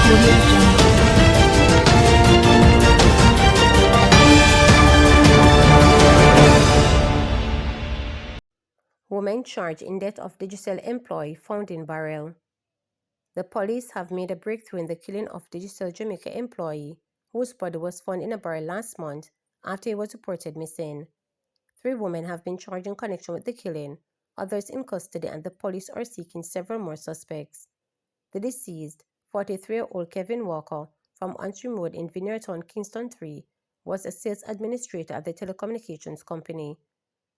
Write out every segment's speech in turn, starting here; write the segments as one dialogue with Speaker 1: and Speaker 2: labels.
Speaker 1: Audio Jungle.
Speaker 2: Woman charged in death of Digicel employee found in barrel. The police have made a breakthrough in the killing of Digicel Jamaica employee, whose body was found in a barrel last month after he was reported missing. 3 women have been charged in connection with the killing, others in custody, and the police are seeking several more suspects. The deceased, 43-year-old Kevin Walker, from Antrim Road in Vineyardtown, Kingston 3, was a sales administrator at the telecommunications company.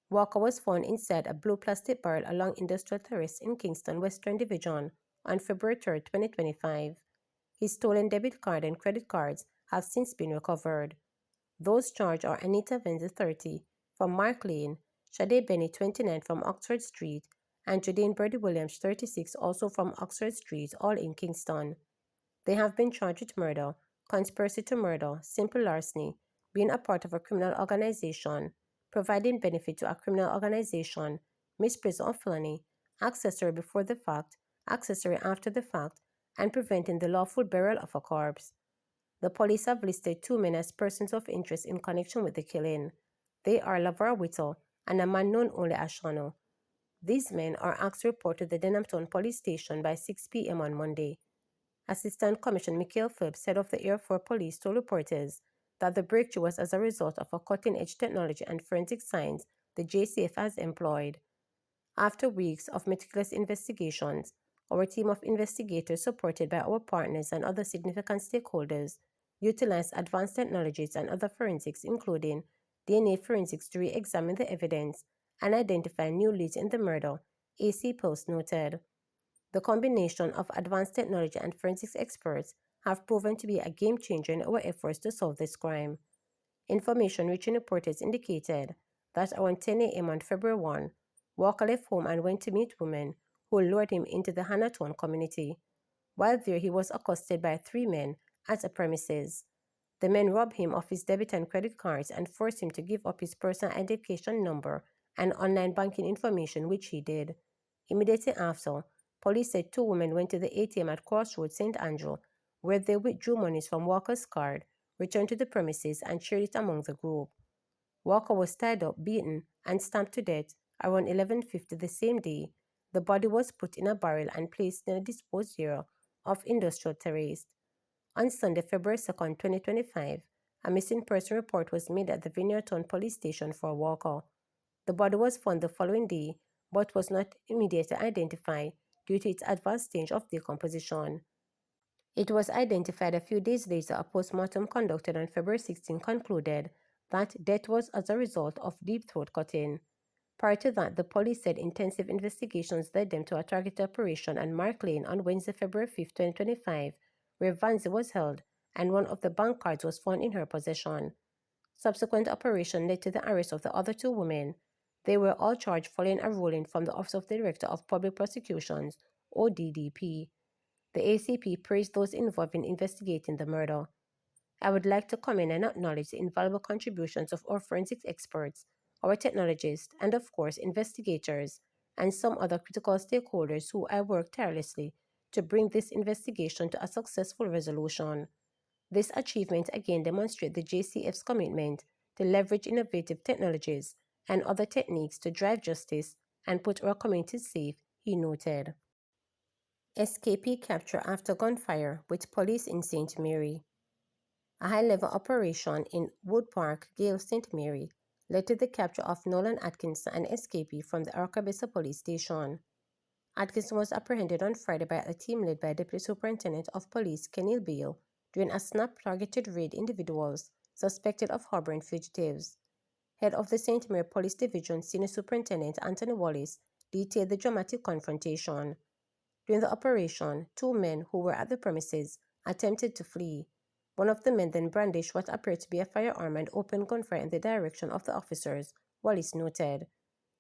Speaker 2: Walker was found inside a blue plastic barrel along Industrial Terrace in Kingston Western Division on February 3, 2025. His stolen debit card and credit cards have since been recovered. Those charged are Anita Venza, 30, from Mark Lane, Shade Benny, 29, from Oxford Street, and Jadine Birdie Williams, 36, also from Oxford Street, all in Kingston. They have been charged with murder, conspiracy to murder, simple larceny, being a part of a criminal organization, providing benefit to a criminal organization, misprision of felony, accessory before the fact, accessory after the fact, and preventing the lawful burial of a corpse. The police have listed 2 men as persons of interest in connection with the killing. They are Lavara Whittle and a man known only as Shano. These men are asked to report to the Denhamton Police Station by 6 p.m. on Monday. Assistant Commissioner Michael Phillips, head of the Air Force Police, told reporters that the breakthrough was as a result of a cutting-edge technology and forensic science the JCF has employed. After weeks of meticulous investigations, our team of investigators, supported by our partners and other significant stakeholders, utilized advanced technologies and other forensics, including DNA forensics, to re-examine the evidence and identify new leads in the murder, AC Post noted. The combination of advanced technology and forensics experts have proven to be a game changer in our efforts to solve this crime. Information reaching reporters indicated that around 10 a.m. on February 1, Walker left home and went to meet women who lured him into the Hanaton community. While there, he was accosted by 3 men at a premises. The men robbed him of his debit and credit cards and forced him to give up his personal identification number and online banking information, which he did. Immediately after, police said 2 women went to the ATM at Crossroads St. Andrew, where they withdrew monies from Walker's card, returned to the premises, and shared it among the group. Walker was tied up, beaten, and stabbed to death around 11:50 the same day. The body was put in a barrel and placed in a disposed area of Industrial Terrace. On Sunday, February 2, 2025, a missing person report was made at the Vineyardtown Police Station for Walker. The body was found the following day, but was not immediately identified due to its advanced stage of decomposition. It was identified a few days later. A post-mortem conducted on February 16 concluded that death was as a result of deep throat cutting. Prior to that, the police said intensive investigations led them to a targeted operation on Mark Lane on Wednesday, February 5, 2025, where Vanzi was held and one of the bank cards was found in her possession. Subsequent operation led to the arrest of the other 2 women. They were all charged following a ruling from the Office of the Director of Public Prosecutions, ODDP. The ACP praised those involved in investigating the murder. I would like to commend and acknowledge the invaluable contributions of our forensic experts, our technologists, and of course investigators, and some other critical stakeholders who have worked tirelessly to bring this investigation to a successful resolution. This achievement again demonstrates the JCF's commitment to leverage innovative technologies and other techniques to drive justice and put our communities safe, he noted. Escapee capture after gunfire with police in St. Mary. A high-level operation in Wood Park, Gale, St. Mary, led to the capture of Nolan Atkinson, an escapee from the Arcabisa police station. Atkinson was apprehended on Friday by a team led by Deputy Superintendent of Police Kenil Beale during a snap-targeted raid individuals suspected of harboring fugitives. Head of the St. Mary Police Division Senior Superintendent Anthony Wallace detailed the dramatic confrontation. During the operation, 2 men who were at the premises attempted to flee. One of the men then brandished what appeared to be a firearm and opened gunfire in the direction of the officers, Wallace noted.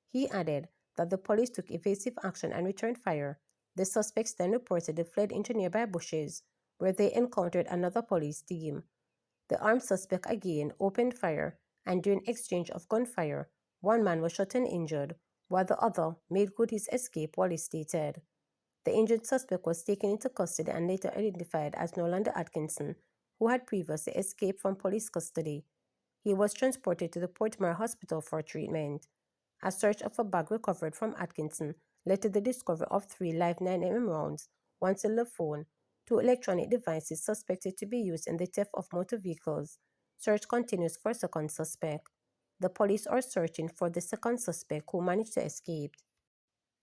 Speaker 2: He added that the police took evasive action and returned fire. The suspects then reportedly fled into nearby bushes, where they encountered another police team. The armed suspect again opened fire, and during exchange of gunfire, 1 man was shot and injured, while the other made good his escape, Wallace stated. The injured suspect was taken into custody and later identified as Nolanda Atkinson, who had previously escaped from police custody. He was transported to the Portmore Hospital for treatment. A search of a bag recovered from Atkinson led to the discovery of 3 live 9mm rounds, one cellular phone, 2 electronic devices suspected to be used in the theft of motor vehicles. Search continues for a second suspect. The police are searching for the second suspect who managed to escape.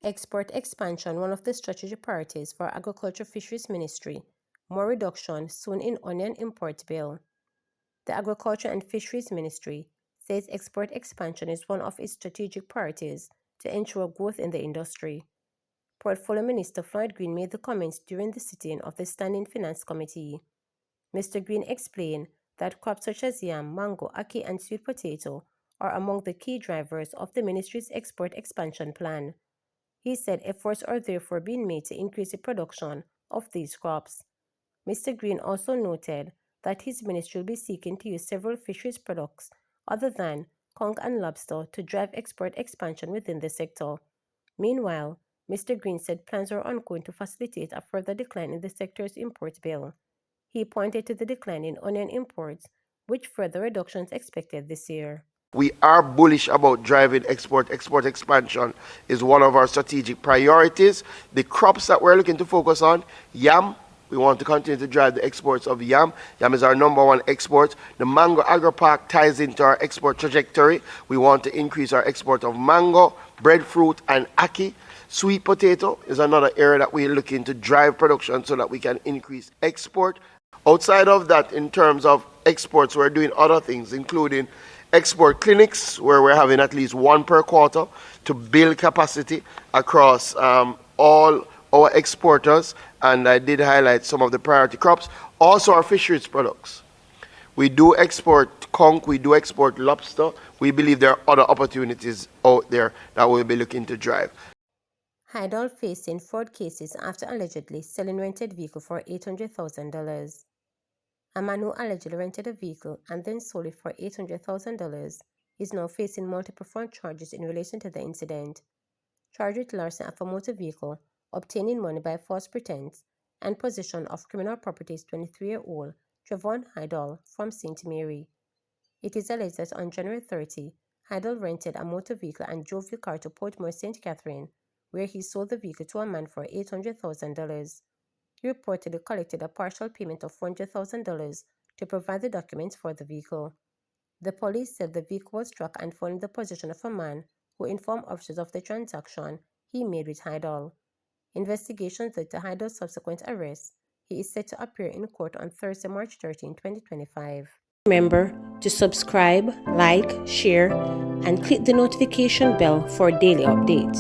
Speaker 2: Export expansion, one of the strategic priorities for Agriculture Fisheries Ministry. More reduction soon in onion import bill. The Agriculture and Fisheries Ministry says export expansion is one of its strategic priorities to ensure growth in the industry. Portfolio Minister Floyd Green made the comments during the sitting of the Standing Finance Committee. Mr. Green explained that crops such as yam, mango, ackee, and sweet potato are among the key drivers of the ministry's export expansion plan. He said efforts are therefore being made to increase the production of these crops. Mr. Green also noted that his ministry will be seeking to use several fisheries products other than conch and lobster to drive export expansion within the sector. Meanwhile, Mr. Green said plans are ongoing to facilitate a further decline in the sector's import bill. He pointed to the decline in onion imports, with further reductions expected this year.
Speaker 1: We are bullish about driving export. Export expansion is one of our strategic priorities. The crops that we're looking to focus on, yam. We want to continue to drive the exports of yam. Yam is our number one export. The mango agri-park ties into our export trajectory. We want to increase our export of mango, breadfruit, and ackee. Sweet potato is another area that we're looking to drive production so that we can increase export. Outside of that, in terms of exports, we're doing other things, including export clinics, where we're having at least one per quarter to build capacity across all our exporters. And I did highlight some of the priority crops. Also, our fisheries products. We do export conch, we do export lobster. We believe there are other opportunities out there that we'll be looking to drive.
Speaker 2: Hydol facing fraud cases after allegedly selling rented vehicle for $800,000. A man who allegedly rented a vehicle and then sold it for $800,000 is now facing multiple fraud charges in relation to the incident. Charged with larceny of a motor vehicle, obtaining money by false pretense, and possession of criminal property is 23-year-old Trevon Hydol from St. Mary. It is alleged that on January 30, Hydol rented a motor vehicle and drove the car to Portmore, St. Catherine, where he sold the vehicle to a man for $800,000. He reportedly collected a partial payment of $400,000 to provide the documents for the vehicle. The police said the vehicle was struck and found in the possession of a man who informed officers of the transaction he made with Hydol. Investigations led to Hydol's subsequent arrest. He is set to appear in court on Thursday, March 13, 2025. Remember to subscribe, like, share, and click the notification bell for daily updates.